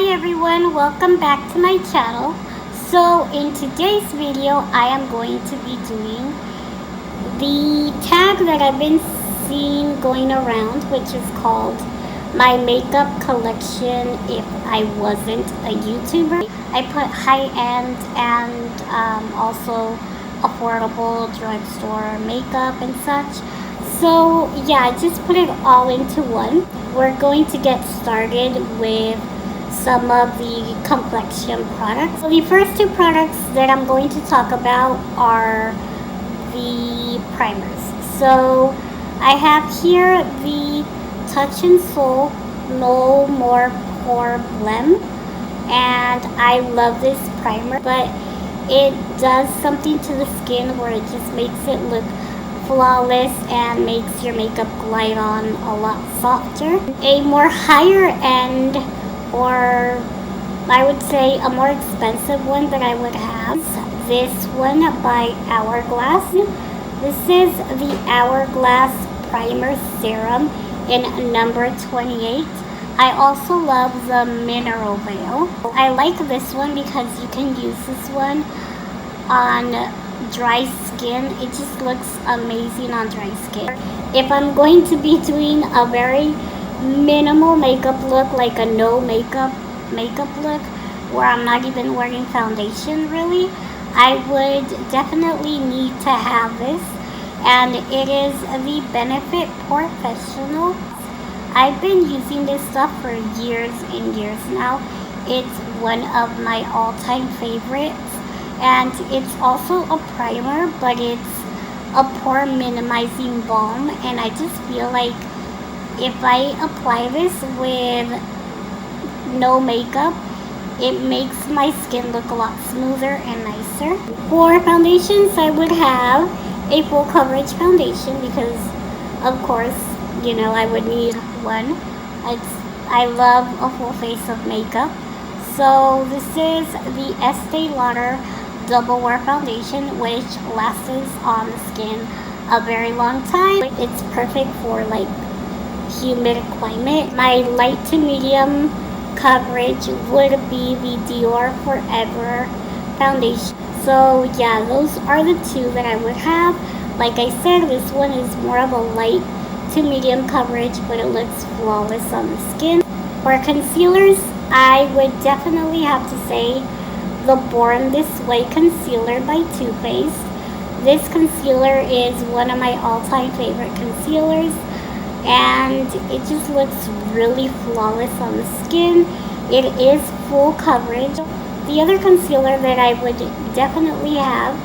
everyone, welcome back to my channel. So in today's video I am going to be doing the tag that I've been seeing going around, which is called my makeup collection if I wasn't a YouTuber. I put high-end and also affordable drugstore makeup and such. So yeah, I just put it all into one. We're going to get started with some of the complexion products. So the first two products that I'm going to talk about are the primers. So I have here the Touch and Soul No More Pore Blem, and I love this primer, but it does something to the skin where it just makes it look flawless and makes your makeup glide on a lot softer. A more higher end, or I would say a more expensive one that I would have, this one by Hourglass. This is the Hourglass Primer Serum in number 28. I also love the Mineral Veil. I like this one because you can use this one on dry skin. It just looks amazing on dry skin. If I'm going to be doing a very minimal makeup look, like a no makeup look where I'm not even wearing foundation really, I would definitely need to have this, and it is the Benefit Porefessional. I've been using this stuff for years and years now. It's one of my all-time favorites, and it's also a primer, but it's a pore minimizing balm, and I just feel like if I apply this with no makeup, it makes my skin look a lot smoother and nicer. For foundations, I would have a full coverage foundation because, of course, you know, I would need one. I love a full face of makeup. So this is the Estee Lauder Double Wear Foundation, which lasts on the skin a very long time. It's perfect for like humid climate. My light to medium coverage would be the Dior Forever foundation. So yeah, those are the two that I would have. Like I said, this one is more of a light to medium coverage, but it looks flawless on the skin. For concealers, I would definitely have to say the Born This Way concealer by Too Faced. This concealer is one of my all-time favorite concealers, and it just looks really flawless on the skin. It is full coverage. The other concealer that I would definitely have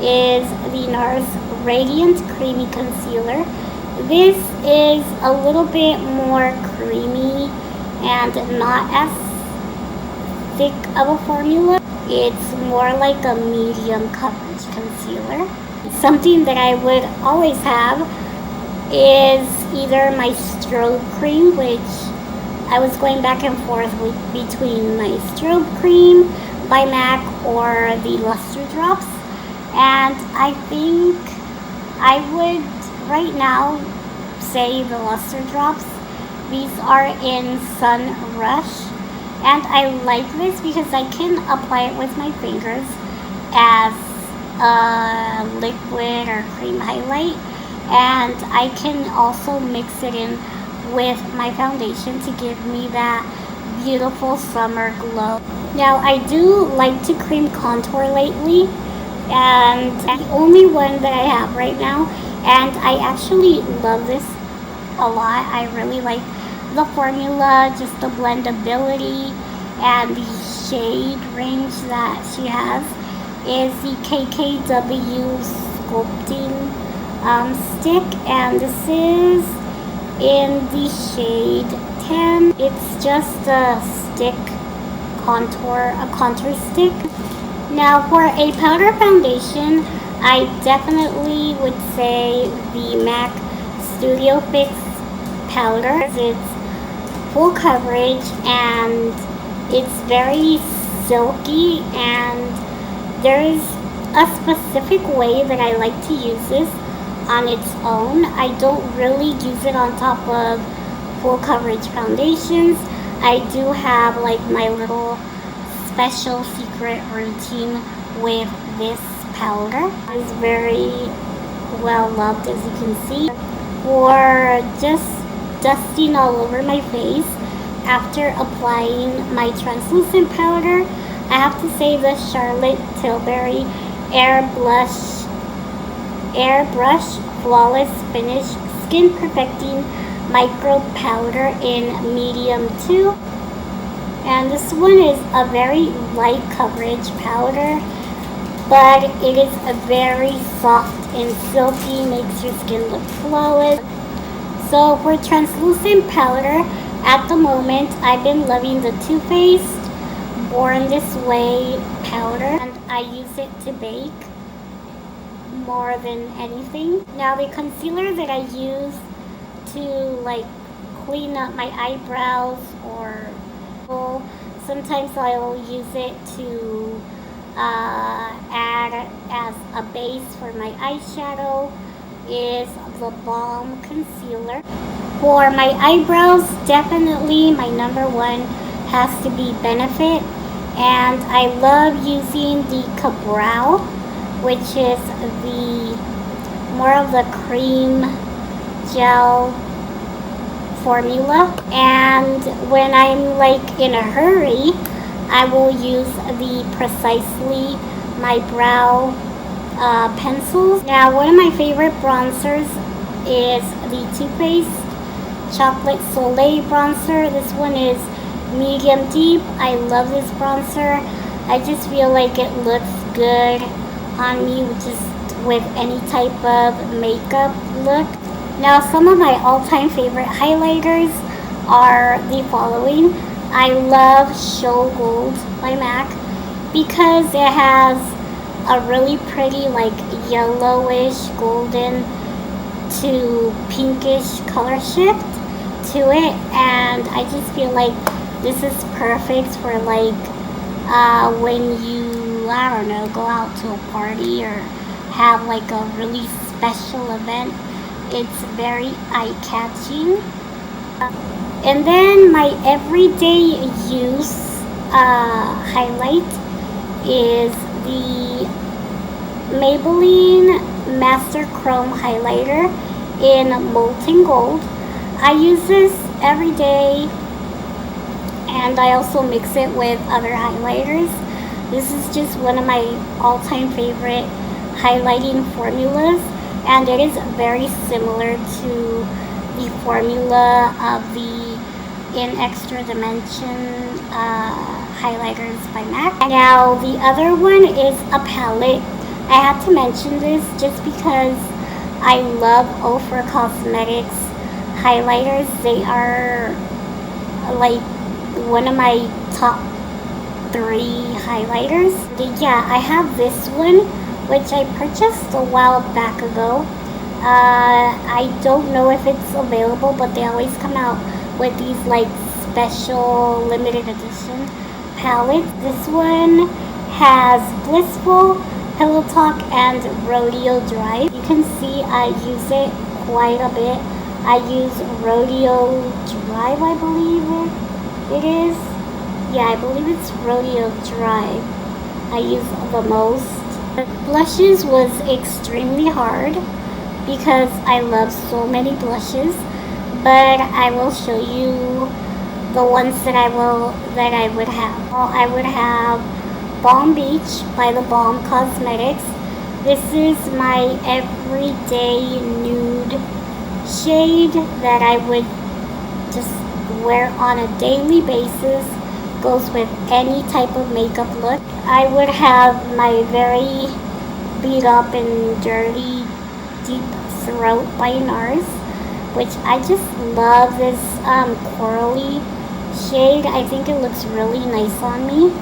is the NARS Radiant Creamy Concealer. This is a little bit more creamy and not as thick of a formula. It's more like a medium coverage concealer. Something that I would always have is either my strobe cream, which I was going back and forth between my strobe cream by MAC or the lustre drops, and I think I would right now say the lustre drops. These are in Sun Rush, and I like this because I can apply it with my fingers as a liquid or cream highlight, and I can also mix it in with my foundation to give me that beautiful summer glow. Now I do like to cream contour lately, and the only one that I have right now, and I actually love this a lot. I really like the formula, just the blendability and the shade range that she has, is the KKW Sculpting stick, and this is in the shade 10. It's just a stick contour, a contour stick. Now for a powder foundation, I definitely would say the MAC Studio Fix powder. It's full coverage and it's very silky, and there's a specific way that I like to use this on its own. I don't really use it on top of full coverage foundations. I do have like my little special secret routine with this powder. It's very well loved, as you can see. For just dusting all over my face after applying my translucent powder, I have to say the Charlotte Tilbury Airbrush Flawless Finish Skin Perfecting Micro Powder in medium 2. And this one is a very light coverage powder, but it is a very soft and silky, makes your skin look flawless. So for translucent powder, at the moment, I've been loving the Too Faced Born This Way powder, and I use it to bake more than anything. Now the concealer that I use to like clean up my eyebrows, or sometimes I'll use it to add as a base for my eyeshadow, is the Balm concealer. For my eyebrows, definitely my number one has to be Benefit, and I love using the Brow, which is the more of the cream gel formula. And when I'm like in a hurry, I will use the Precisely My Brow pencils. Now, one of my favorite bronzers is the Too Faced Chocolate Soleil bronzer. This one is medium deep. I love this bronzer. I just feel like it looks good on me with any type of makeup look. Now, some of my all-time favorite highlighters are the following. I love Show Gold by MAC because it has a really pretty like yellowish golden to pinkish color shift to it, and I just feel like this is perfect for like when you, I don't know, go out to a party or have like a really special event. It's very eye-catching. And then my everyday use highlight is the Maybelline Master Chrome Highlighter in Molten Gold. I use this every day, and I also mix it with other highlighters. This is just one of my all-time favorite highlighting formulas, and it is very similar to the formula of the In Extra Dimension highlighters by MAC. Now the other one is a palette. I had to mention this just because I love Ofra Cosmetics highlighters. They are like one of my top 3 highlighters. Yeah, I have this one, which I purchased a while back ago. I don't know if it's available, but they always come out with these like special limited edition palettes. This one has Blissful, Pillow Talk, and Rodeo Drive. You can see I use it quite a bit. I use Rodeo Drive, I believe it is. Yeah, I believe it's Rodeo Drive I use the most. Blushes was extremely hard because I love so many blushes, but I will show you the ones that I would have. Well, I would have Balm Beach by the Balm Cosmetics. This is my everyday nude shade that I would just wear on a daily basis. Goes with any type of makeup look. I would have my very beat up and dirty Deep Throat by NARS, which I just love this corally shade. I think it looks really nice on me.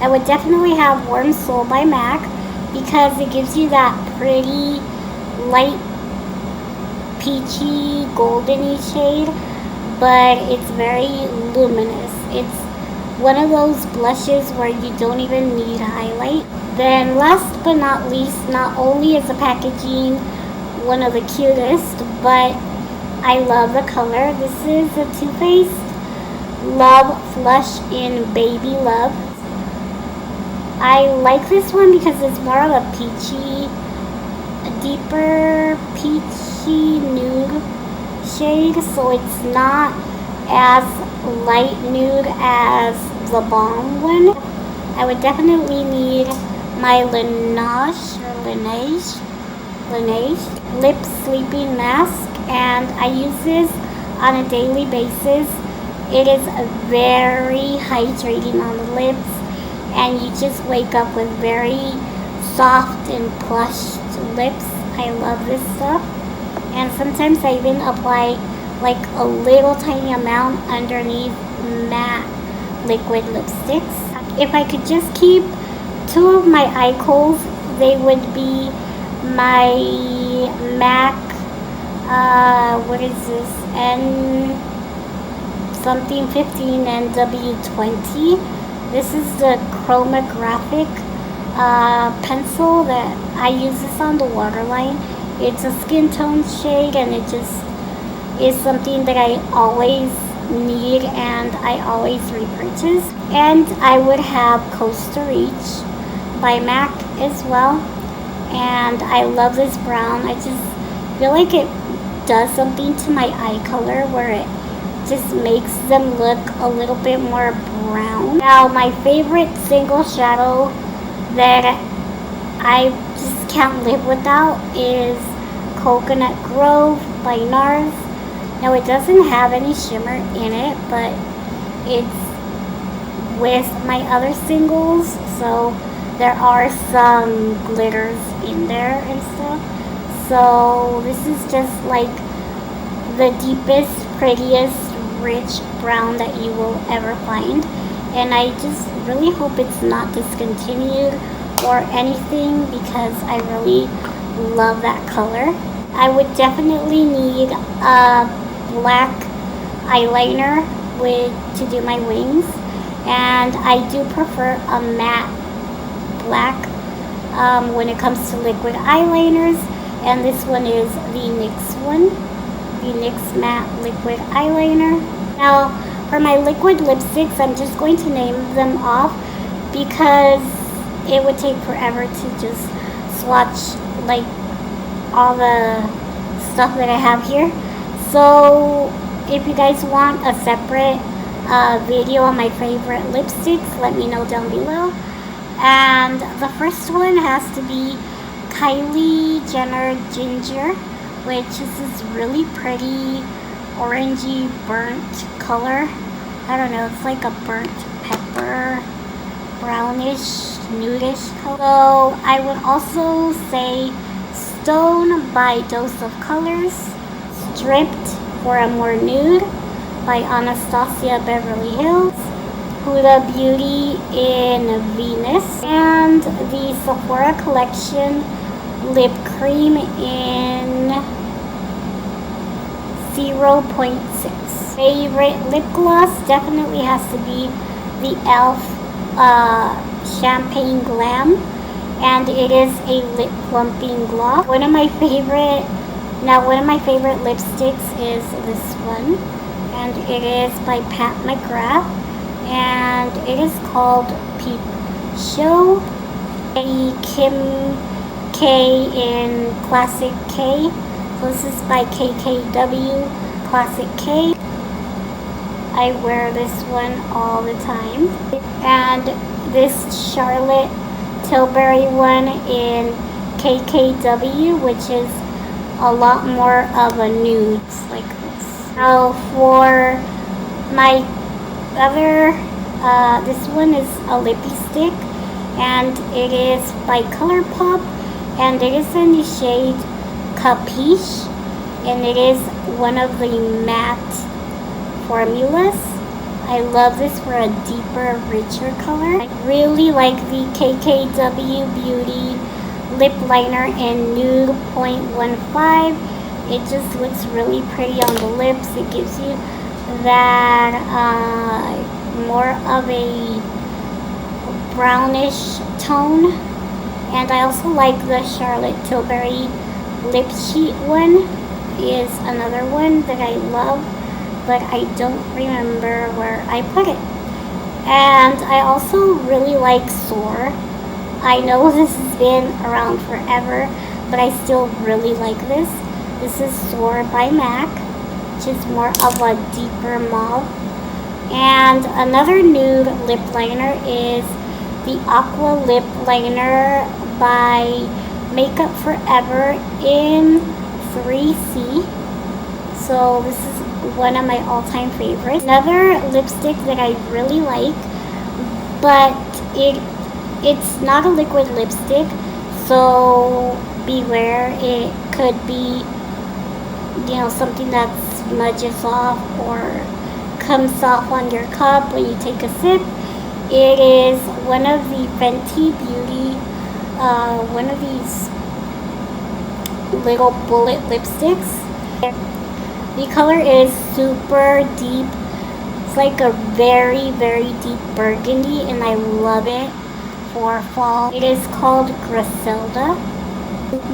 I would definitely have Warm Soul by MAC because it gives you that pretty light peachy goldeny shade, but it's very luminous. It's one of those blushes where you don't even need highlight. Then last but not least, not only is the packaging one of the cutest, but I love the color. This is a Too Faced Love Flush in Baby Love. I like this one because it's more of a peachy, a deeper peachy nude shade, so it's not as light nude as the balm one. I would definitely need my Laneige lip sleeping mask, and I use this on a daily basis. It is very hydrating on the lips, and you just wake up with very soft and plushed lips. I love this stuff, and sometimes I even apply like a little tiny amount underneath matte liquid lipsticks. If I could just keep two of my eye kohls, they would be my MAC, what is this, N something 15 and W20. This is the chromatographic pencil that I use this on the waterline. It's a skin tone shade, and it just is something that I always need and I always repurchase. And I would have Costa Reach by MAC as well, and I love this brown. I just feel like it does something to my eye color where it just makes them look a little bit more brown. Now my favorite single shadow that I just can't live without is Coconut Grove by NARS. Now it doesn't have any shimmer in it, but it's with my other singles, so there are some glitters in there and stuff. So this is just like the deepest, prettiest, rich brown that you will ever find, and I just really hope it's not discontinued or anything because I really love that color. I would definitely need a black eyeliner to do my wings, and I do prefer a matte black when it comes to liquid eyeliners, and this one is the NYX one, the NYX matte liquid eyeliner. Now for my liquid lipsticks, I'm just going to name them off because it would take forever to just swatch like all the stuff that I have here. So if you guys want a separate video on my favorite lipsticks, let me know down below. And the first one has to be Kylie Jenner Ginger, which is this really pretty orangey burnt color. I don't know, it's like a burnt pepper, brownish, nudish color. So I would also say Stone by Dose of Colors, Stripped for a More Nude by Anastasia Beverly Hills, Huda Beauty in Venus, and the Sephora Collection Lip Cream in 0.6. Favorite lip gloss definitely has to be the e.l.f. Champagne Glam, and it is a lip plumping gloss. One of my favorite lipsticks is this one, and it is by Pat McGrath, and it is called Peep Show. A Kim K in Classic K. So this is by KKW Classic K. I wear this one all the time. And this Charlotte Tilbury one in KKW, which is a lot more of a nude, like this. Now for my other, this one is a lippy stick, and it is by ColourPop, and it is in the shade Capiche, and it is one of the matte formulas. I love this for a deeper, richer color. I really like the KKW Beauty lip liner in nude 0.15. It just looks really pretty on the lips. It gives you that more of a brownish tone. And I also like the Charlotte Tilbury lip sheet one. Is another one that I love. but I don't remember where I put it. And I also really like Soar. I know this has been around forever, but I still really like this. This is Soar by MAC, which is more of a deeper mauve. And another nude lip liner is the Aqua Lip Liner by Makeup Forever in 3C. So this is one of my all-time favorites. Another lipstick that I really like, but it's not a liquid lipstick, so beware. It could be, something that smudges off or comes off on your cup when you take a sip. It is one of the Fenty Beauty, one of these little bullet lipsticks. The color is super deep. It's like a very, very deep burgundy, and I love it for fall. It is called Griselda.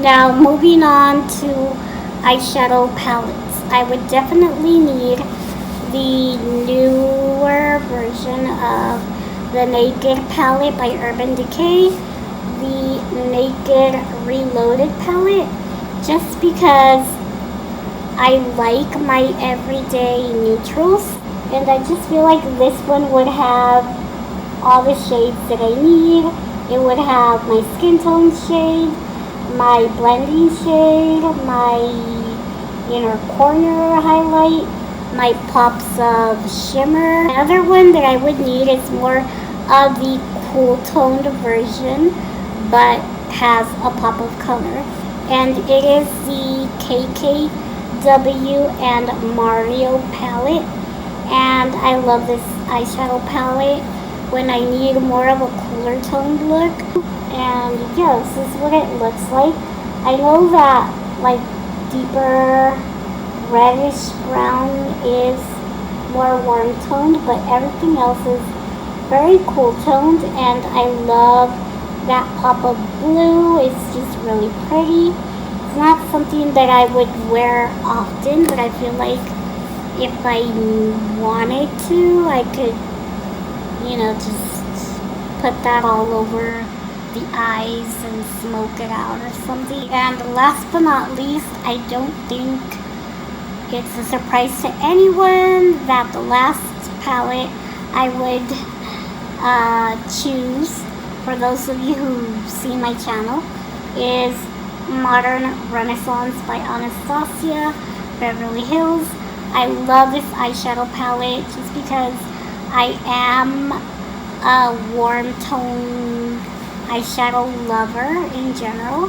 Now, moving on to eyeshadow palettes. I would definitely need the newer version of the Naked palette by Urban Decay, the Naked Reloaded palette, just because I like my everyday neutrals, and I just feel like this one would have all the shades that I need. It would have my skin tone shade, my blending shade, my inner corner highlight, my pops of shimmer. Another one that I would need is more of the cool toned version, but has a pop of color, and it is the KKW and Mario palette. And I love this eyeshadow palette when I need more of a cooler toned look. And yeah, this is what it looks like. I know that like deeper reddish brown is more warm toned, but everything else is very cool toned, and I love that pop of blue. It's just really pretty. It's not something that I would wear often, but I feel like if I wanted to, I could, just put that all over the eyes and smoke it out or something. And last but not least, I don't think it's a surprise to anyone that the last palette I would choose, for those of you who see my channel, is Modern Renaissance by Anastasia Beverly Hills. I love this eyeshadow palette just because I am a warm tone eyeshadow lover in general.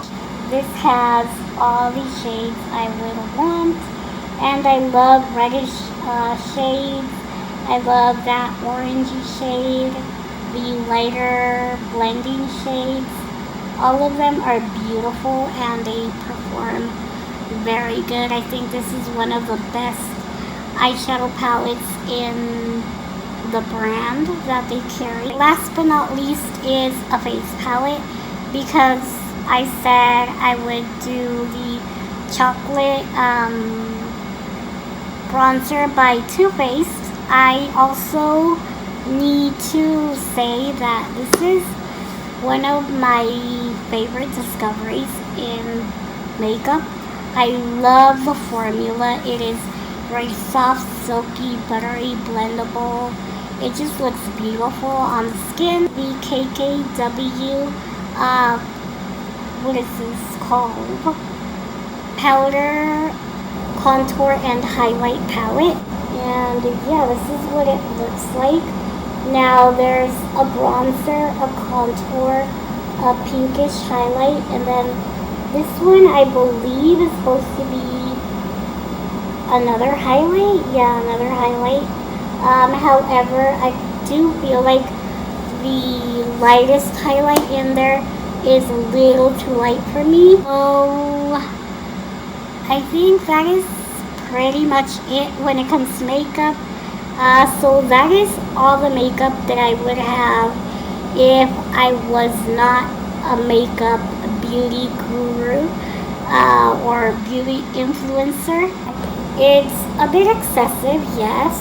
This has all the shades I would want, and I love reddish shades. I love that orangey shade, the lighter blending shades. All of them are beautiful and they perform very good. I think this is one of the best eyeshadow palettes in the brand that they carry. Last but not least is a face palette, because I said I would do the chocolate bronzer by Too Faced. I also need to say that this is one of my favorite discoveries in makeup. I love the formula. It is very soft, silky, buttery, blendable. It just looks beautiful on the skin. The KKW, what is this called? Powder, contour, and highlight palette. And yeah, this is what it looks like. Now there's a bronzer, a contour, a pinkish highlight, and then this one I believe is supposed to be another highlight. Yeah, another highlight. However, I do feel like the lightest highlight in there is a little too light for me. So I think that is pretty much it when it comes to makeup. So that is all the makeup that I would have if I was not a makeup beauty guru or beauty influencer. It's a bit excessive, yes,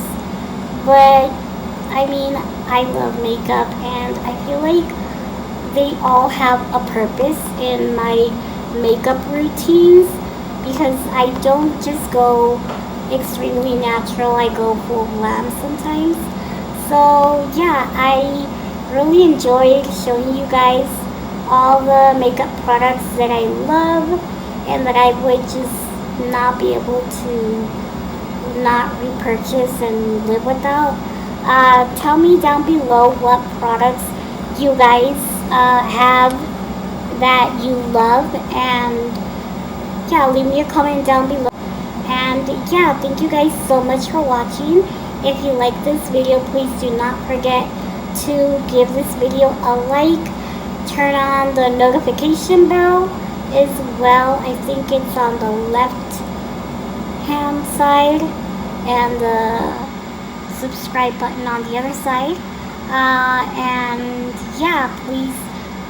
but I mean, I love makeup and I feel like they all have a purpose in my makeup routines because I don't just go extremely natural, I go full glam sometimes. So yeah, I really enjoyed showing you guys all the makeup products that I love and that I would just not be able to not repurchase and live without. Tell me down below what products you guys have that you love, and yeah, leave me a comment down below. And yeah, thank you guys so much for watching. If you like this video, please do not forget to give this video a like, turn on the notification bell as well. I think it's on the left hand side, and the subscribe button on the other side. And yeah, please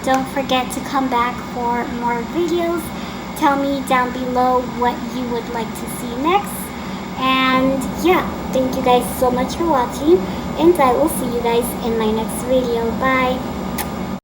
don't forget to come back for more videos. Tell me down below what you would like to see next. And yeah, thank you guys so much for watching, and I will see you guys in my next video. Bye.